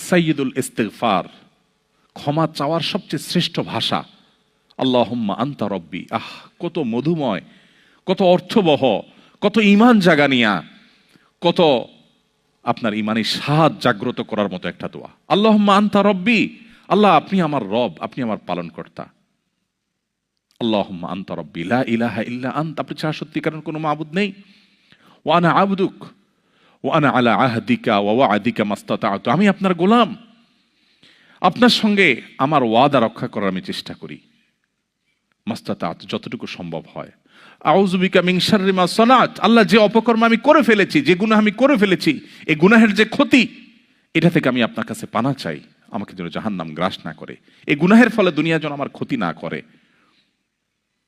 সাইয়্যিদুল ইস্তিগফার, ক্ষমা চাওয়ার সবচেয়ে শ্রেষ্ঠ ভাষা আল্লাহুম্মা আনতা রব্বি। কত মধুময়, কত অর্থবহ, কত ঈমান জাগানিয়া, কত আপনার ঈমানি স্বাদ জাগ্রত করার মতো একটা দোয়া। আল্লাহুম্মা আনতা রব্বি, আল্লাহ আপনি আমার রব, আপনি আমার পালনকর্তা। আল্লাহুম্মা আনতা রব্বি লা ইলাহা ইল্লা আনতা, আপনি ছাড়া সত্যিকারের কোনো মাবুদ নেই। ওয়া আনা আবদুক ওয়া আনা আলা আহদিকা ওয়া ওয়া'দিকা মাস্তাতা'তু, আমি আপনার গোলাম, আপনার সঙ্গে আমার ওয়াদা রক্ষা করার আমি চেষ্টা করি, মাস্তাতা'তু, যতটুকু সম্ভব হয়। আউযু বিকা মিন শাররি মা সানাত, আল্লাহ যে অপকর্ম আমি করে ফেলেছি, যে গুনাহ আমি করে ফেলেছি, এই গুনাহের যে ক্ষতি, এটা থেকে আমি আপনার কাছে পানা চাই, আমাকে যেন জাহান্নাম গ্রাস না করে, এই গুনাহের ফলে দুনিয়া যেন আমার ক্ষতি না করে।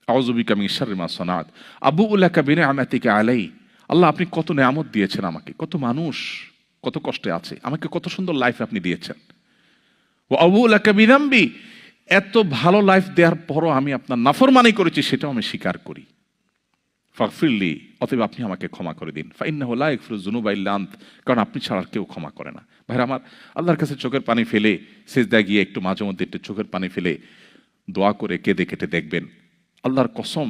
আউযু বিকা মিন শাররি মা সানাত আবুউ লাকা বিনি'মাতিকা আলাই, আল্লাহ আপনি কত নেয়ামত দিয়েছেন আমাকে, কত মানুষ কত কষ্টে আছে, আমাকে কত সুন্দর লাইফ আপনি দিয়েছেন। ওয়া আবুউ লাকা বিযামবি, এত ভালো লাইফ দেওয়ার পরও আমি আপনার নাফরমানি করেছি, সেটাও আমি স্বীকার করি। ফাগফিরলি, অতএব আপনি আমাকে ক্ষমা করে দিন। ফাইন্নাহু লা ইয়াগফিরুয যুনুবা ইল্লা আনত, কারণ আপনি ছাড়া আর কেউ ক্ষমা করে না। ভাইরা আমার, আল্লাহর কাছে চোখের পানি ফেলে সিজদায় গিয়ে একটু মাঝে মধ্যে একটু চোখের পানি ফেলে দোয়া করে কেঁদে কেটে দেখবেন, আল্লাহর কসম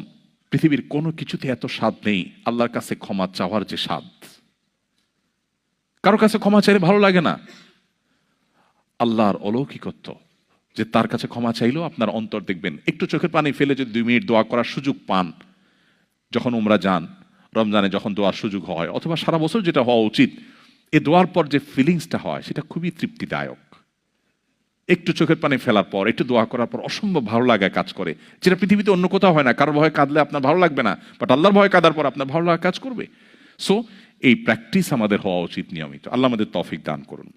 পৃথিবীর কোনো কিছুতে এত স্বাদ নেই আল্লাহর কাছে ক্ষমা চাওয়ার যে স্বাদ। কারো কাছে ক্ষমা চাইলে ভালো লাগে না। আল্লাহর অলৌকিকত্ব যে তার কাছে ক্ষমা চাইলেও আপনার অন্তর দেখবেন, একটু চোখের পানি ফেলে যদি 2 মিনিট দোয়া করার সুযোগ পান, যখন উমরা যান, রমজানে যখন দোয়ার সুযোগ হয়, অথবা সারা বছর যেটা হওয়া উচিত, এই দোয়ার পর যে ফিলিংসটা হয় সেটা খুবই তৃপ্তিদায়ক। একটু চোখের পানি ফেলার পর, একটু দোয়া করার পর অসম্ভব ভালো লাগা কাজ করে, যেটা পৃথিবীতে অন্য কোথাও হয় না। কারোর ভয়ে কাঁদলে আপনার ভালো লাগবে না, বাট আল্লাহর ভয়ে কাঁদার পর আপনার ভালো লাগা কাজ করবে। সো এই প্র্যাকটিস আমাদের হওয়া উচিত নিয়মিত। আল্লাহ আমাদের তৌফিক দান করুন।